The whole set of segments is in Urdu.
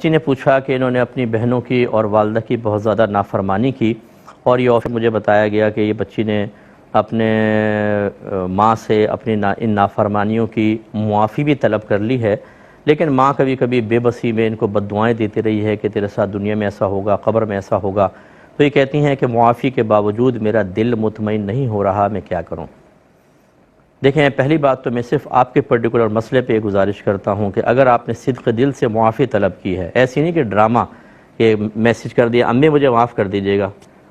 بچی نے پوچھا کہ انہوں نے اپنی بہنوں کی اور والدہ کی بہت زیادہ نافرمانی کی، اور یہ آفر مجھے بتایا گیا کہ یہ بچی نے اپنے ماں سے اپنی ان نافرمانیوں کی معافی بھی طلب کر لی ہے، لیکن ماں کبھی کبھی بے بسی میں ان کو بد دعائیں دیتی رہی ہے کہ تیرے ساتھ دنیا میں ایسا ہوگا، قبر میں ایسا ہوگا۔ تو یہ کہتی ہیں کہ معافی کے باوجود میرا دل مطمئن نہیں ہو رہا، میں کیا کروں؟ دیکھیں، پہلی بات تو میں صرف آپ کے پرٹیکولر مسئلے پہ گزارش کرتا ہوں کہ اگر آپ نے صدق دل سے معافی طلب کی ہے، ایسی نہیں کہ ڈرامہ کہ میسج کر دیا امی مجھے معاف کر دیجیے گا،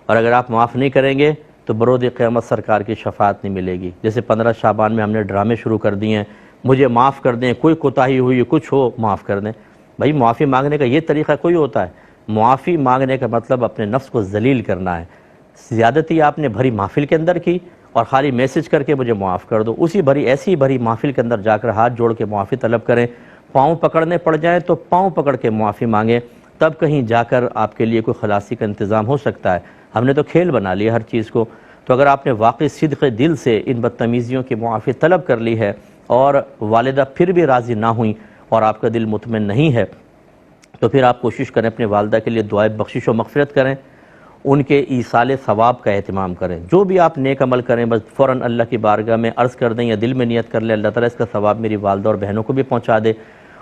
اور اگر آپ معاف نہیں کریں گے تو برود قیامت سرکار کی شفاعت نہیں ملے گی۔ جیسے 15 شعبان میں ہم نے ڈرامے شروع کر دیے ہیں، مجھے معاف کر دیں، کوئی کوتاہی ہوئی کچھ ہو معاف کر دیں۔ بھائی معافی مانگنے کا یہ طریقہ کوئی ہوتا ہے؟ معافی مانگنے کا مطلب اپنے نفس کو ذلیل کرنا ہے۔ زیادتی آپ نے بھری محفل کے اندر کی اور خالی میسج کر کے مجھے معاف کر دو، ایسی بھری محفل کے اندر جا کر ہاتھ جوڑ کے معافی طلب کریں، پاؤں پکڑنے پڑ جائیں تو پاؤں پکڑ کے معافی مانگیں، تب کہیں جا کر آپ کے لیے کوئی خلاصی کا انتظام ہو سکتا ہے۔ ہم نے تو کھیل بنا لیا ہر چیز کو۔ تو اگر آپ نے واقعی صدق دل سے ان بدتمیزیوں کی معافی طلب کر لی ہے اور والدہ پھر بھی راضی نہ ہوئیں اور آپ کا دل مطمئن نہیں ہے، تو پھر آپ کوشش کریں اپنے والدہ کے لیے دعائے بخشش و مغفرت کریں، ان کے ایصال ثواب کا اہتمام کریں۔ جو بھی آپ نیک عمل کریں بس فوراً اللہ کی بارگاہ میں عرض کر دیں یا دل میں نیت کر لیں، اللہ تعالیٰ اس کا ثواب میری والدہ اور بہنوں کو بھی پہنچا دے۔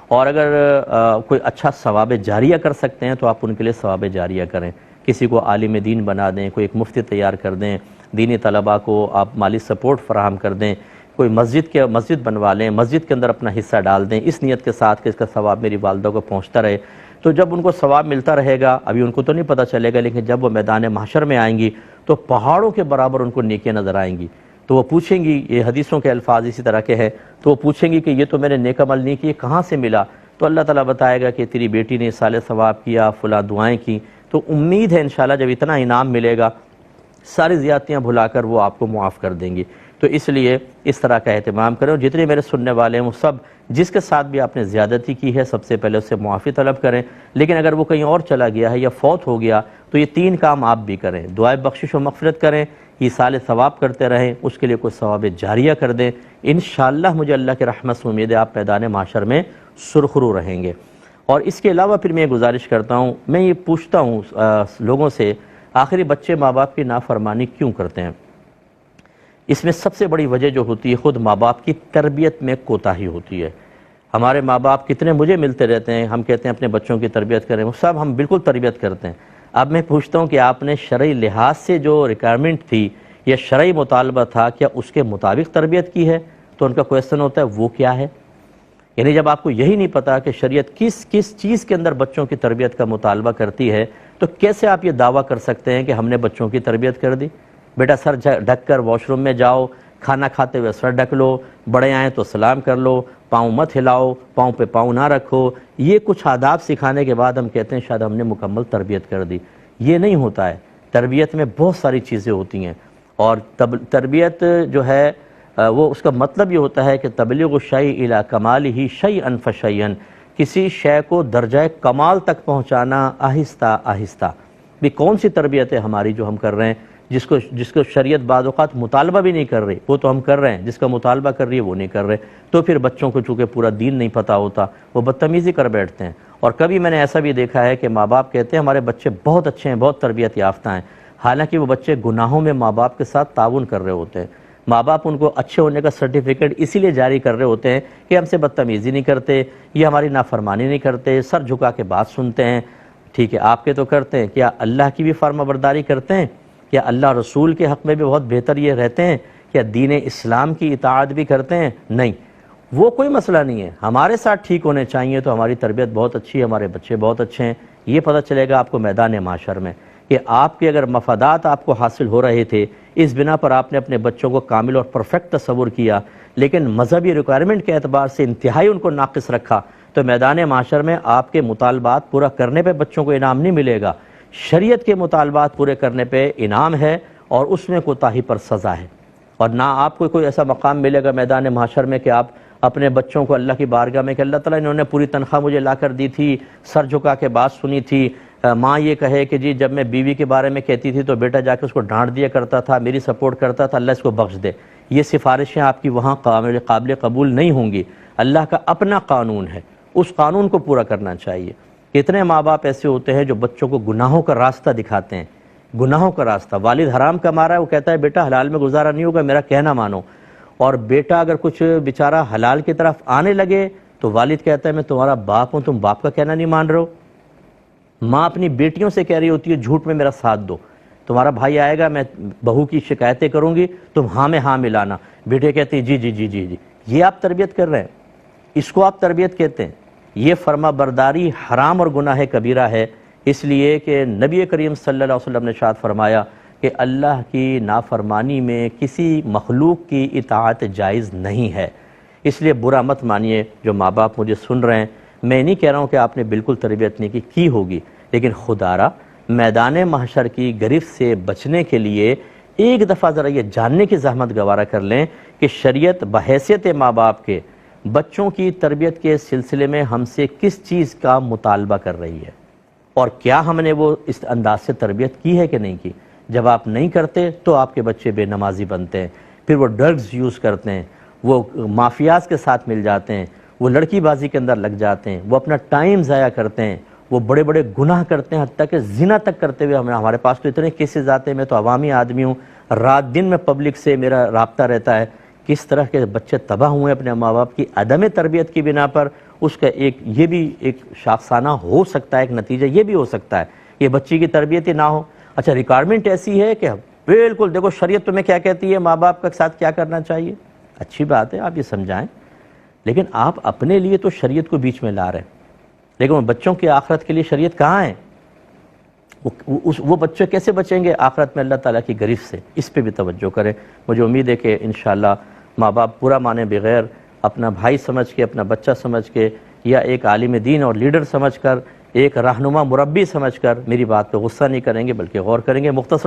اور اگر کوئی اچھا ثواب جاریہ کر سکتے ہیں تو آپ ان کے لیے ثواب جاریہ کریں، کسی کو عالم دین بنا دیں، کوئی ایک مفتی تیار کر دیں، دینی طلباء کو آپ مالی سپورٹ فراہم کر دیں، کوئی مسجد بنوا لیں، مسجد کے اندر اپنا حصہ ڈال دیں اس نیت کے ساتھ کہ اس کا ثواب میری والدہ کو پہنچتا رہے۔ تو جب ان کو ثواب ملتا رہے گا، ابھی ان کو تو نہیں پتہ چلے گا، لیکن جب وہ میدان محشر میں آئیں گی تو پہاڑوں کے برابر ان کو نیکیاں نظر آئیں گی۔ تو وہ پوچھیں گی، یہ حدیثوں کے الفاظ اسی طرح کے ہیں، تو وہ پوچھیں گی کہ یہ تو میں نے نیک عمل نہیں کیے، کہاں سے ملا؟ تو اللہ تعالیٰ بتائے گا کہ تیری بیٹی نے صالح ثواب کیا، فلاں دعائیں کی۔ تو امید ہے انشاءاللہ جب اتنا انعام ملے گا ساری زیادتیاں بھلا کر وہ آپ کو معاف کر دیں گی۔ تو اس لیے اس طرح کا اہتمام کریں، اور جتنے میرے سننے والے ہیں وہ سب جس کے ساتھ بھی آپ نے زیادتی کی ہے سب سے پہلے اس سے معافی طلب کریں، لیکن اگر وہ کہیں اور چلا گیا ہے یا فوت ہو گیا تو یہ 3 کام آپ بھی کریں، دعائے بخشش و مغفرت کریں، ایصال ثواب کرتے رہیں، اس کے لیے کوئی ثواب جاریہ کر دیں۔ انشاءاللہ مجھے اللہ کی رحمت سے امید ہے آپ میدان معاشر میں سرخرو رہیں گے۔ اور اس کے علاوہ پھر میں یہ گزارش کرتا ہوں، میں یہ پوچھتا ہوں لوگوں سے، آخری بچے ماں باپ کی نافرمانی کیوں کرتے ہیں؟ اس میں سب سے بڑی وجہ جو ہوتی ہے خود ماں باپ کی تربیت میں کوتاہی ہوتی ہے۔ ہمارے ماں باپ کتنے مجھے ملتے رہتے ہیں، ہم کہتے ہیں اپنے بچوں کی تربیت کریں، وہ سب ہم بالکل تربیت کرتے ہیں۔ اب میں پوچھتا ہوں کہ آپ نے شرعی لحاظ سے جو ریکوائرمنٹ تھی یا شرعی مطالبہ تھا کیا اس کے مطابق تربیت کی ہے؟ تو ان کا کویسچن ہوتا ہے وہ کیا ہے؟ یعنی جب آپ کو یہی نہیں پتا کہ شریعت کس چیز کے اندر بچوں کی تربیت کا مطالبہ کرتی ہے تو کیسے آپ یہ دعویٰ کر سکتے ہیں کہ ہم نے بچوں کی تربیت کر دی؟ بیٹا سر ڈھک کر واش روم میں جاؤ، کھانا کھاتے ہوئے سر ڈھک لو، بڑے آئیں تو سلام کر لو، پاؤں مت ہلاؤ، پاؤں پہ پاؤں نہ رکھو، یہ کچھ آداب سکھانے کے بعد ہم کہتے ہیں شاید ہم نے مکمل تربیت کر دی۔ یہ نہیں ہوتا ہے، تربیت میں بہت ساری چیزیں ہوتی ہیں، اور تربیت جو ہے وہ اس کا مطلب یہ ہوتا ہے کہ تبلیغ الشیء الی کمالہ شیئا فشیئا، کسی شے کو درجہ کمال تک پہنچانا آہستہ آہستہ۔ بھی کون سی تربیت ہے ہماری جو ہم کر رہے ہیں، جس کو شریعت بعض اوقات مطالبہ بھی نہیں کر رہی وہ تو ہم کر رہے ہیں، جس کا مطالبہ کر رہی ہے وہ نہیں کر رہے، تو پھر بچوں کو چونکہ پورا دین نہیں پتہ ہوتا وہ بدتمیزی کر بیٹھتے ہیں۔ اور کبھی میں نے ایسا بھی دیکھا ہے کہ ماں باپ کہتے ہیں ہمارے بچے بہت اچھے ہیں، بہت تربیت یافتہ ہیں، حالانکہ وہ بچے گناہوں میں ماں باپ کے ساتھ تعاون کر رہے ہوتے ہیں۔ ماں باپ ان کو اچھے ہونے کا سرٹیفکیٹ اسی لیے جاری کر رہے ہوتے ہیں کہ ہم سے بدتمیزی نہیں کرتے، یہ ہماری نافرمانی نہیں کرتے، سر جھکا کے بات سنتے ہیں۔ ٹھیک ہے آپ کے تو کرتے ہیں، کیا اللہ کی بھی فرما برداری کرتے ہیں؟ کیا اللہ رسول کے حق میں بھی بہت بہتر یہ رہتے ہیں؟ کیا دین اسلام کی اطاعت بھی کرتے ہیں؟ نہیں، وہ کوئی مسئلہ نہیں ہے، ہمارے ساتھ ٹھیک ہونے چاہیے تو ہماری تربیت بہت اچھی ہے، ہمارے بچے بہت اچھے ہیں۔ یہ پتہ چلے گا آپ کو میدان معاشر میں کہ آپ کے اگر مفادات آپ کو حاصل ہو رہے تھے، اس بنا پر آپ نے اپنے بچوں کو کامل اور پرفیکٹ تصور کیا، لیکن مذہبی ریکوائرمنٹ کے اعتبار سے انتہائی ان کو ناقص رکھا، تو میدان معاشر میں آپ کے مطالبات پورا کرنے پہ بچوں کو انعام نہیں ملے گا، شریعت کے مطالبات پورے کرنے پہ انعام ہے اور اس میں کوتاہی پر سزا ہے۔ اور نہ آپ کو کوئی ایسا مقام ملے گا میدان محشر میں کہ آپ اپنے بچوں کو اللہ کی بارگاہ میں کہ اللہ تعالیٰ انہوں نے پوری تنخواہ مجھے لا کر دی تھی، سر جھکا کے بات سنی تھی، ماں یہ کہے کہ جی جب میں بیوی کے بارے میں کہتی تھی تو بیٹا جا کے اس کو ڈانٹ دیا کرتا تھا، میری سپورٹ کرتا تھا، اللہ اس کو بخش دے۔ یہ سفارشیں آپ کی وہاں قابل قبول نہیں ہوں گی۔ اللہ کا اپنا قانون ہے، اس قانون کو پورا کرنا چاہیے۔ کتنے ماں باپ ایسے ہوتے ہیں جو بچوں کو گناہوں کا راستہ دکھاتے ہیں، گناہوں کا راستہ۔ والد حرام کما رہا ہے، وہ کہتا ہے بیٹا حلال میں گزارا نہیں ہوگا، میرا کہنا مانو، اور بیٹا اگر کچھ بیچارہ حلال کی طرف آنے لگے تو والد کہتا ہے میں تمہارا باپ ہوں، تم باپ کا کہنا نہیں مان رہے ہو۔ ماں اپنی بیٹیوں سے کہہ رہی ہوتی ہے جھوٹ میں میرا ساتھ دو، تمہارا بھائی آئے گا میں بہو کی شکایتیں کروں گی، تم ہاں میں ہاں ملانا۔ بیٹے کہتے ہیں جی جی جی جی جی۔ یہ آپ تربیت کر رہے ہیں، اس کو آپ تربیت کہتے ہیں؟ یہ فرما برداری حرام اور گناہ کبیرہ ہے، اس لیے کہ نبی کریم صلی اللہ علیہ وسلم نے ارشاد فرمایا کہ اللہ کی نافرمانی میں کسی مخلوق کی اطاعت جائز نہیں ہے۔ اس لیے برا مت مانیے جو ماں باپ مجھے سن رہے ہیں، میں نہیں کہہ رہا ہوں کہ آپ نے بالکل تربیت نہیں کی ہوگی، لیکن خدا را میدان محشر کی گرفت سے بچنے کے لیے ایک دفعہ ذرا یہ جاننے کی زحمت گوارا کر لیں کہ شریعت بحیثیت ماں باپ کے بچوں کی تربیت کے سلسلے میں ہم سے کس چیز کا مطالبہ کر رہی ہے، اور کیا ہم نے وہ اس انداز سے تربیت کی ہے کہ نہیں کی۔ جب آپ نہیں کرتے تو آپ کے بچے بے نمازی بنتے ہیں، پھر وہ ڈرگز یوز کرتے ہیں، وہ مافیاز کے ساتھ مل جاتے ہیں، وہ لڑکی بازی کے اندر لگ جاتے ہیں، وہ اپنا ٹائم ضائع کرتے ہیں، وہ بڑے بڑے گناہ کرتے ہیں، حتیٰ کہ زنا تک کرتے ہوئے ہمارے پاس تو اتنے کیسز آتے ہیں۔ میں تو عوامی آدمی ہوں، رات دن میں پبلک سے میرا رابطہ رہتا ہے، کس طرح کے بچے تباہ ہوئے اپنے ماں باپ کی عدم تربیت کی بنا پر۔ اس کا یہ بھی ایک شاخسانہ ہو سکتا ہے، ایک نتیجہ یہ بھی ہو سکتا ہے کہ بچی کی تربیت ہی نہ ہو۔ اچھا ریکوائرمنٹ ایسی ہے کہ بالکل دیکھو شریعت تمہیں کیا کہتی ہے، ماں باپ کے ساتھ کیا کرنا چاہیے، اچھی بات ہے آپ یہ سمجھائیں، لیکن آپ اپنے لیے تو شریعت کو بیچ میں لا رہے ہیں، لیکن وہ بچوں کی آخرت کے لیے شریعت کہاں ہے؟ وہ بچے کیسے بچیں گے آخرت میں اللہ تعالیٰ کی گرفت سے؟ اس پہ بھی توجہ کریں۔ مجھے امید ہے کہ انشاءاللہ ماں باپ برا مانے بغیر اپنا بھائی سمجھ کے، اپنا بچہ سمجھ کے، یا ایک عالم دین اور لیڈر سمجھ کر، ایک رہنما مربی سمجھ کر میری بات پہ غصہ نہیں کریں گے بلکہ غور کریں گے۔ مختصر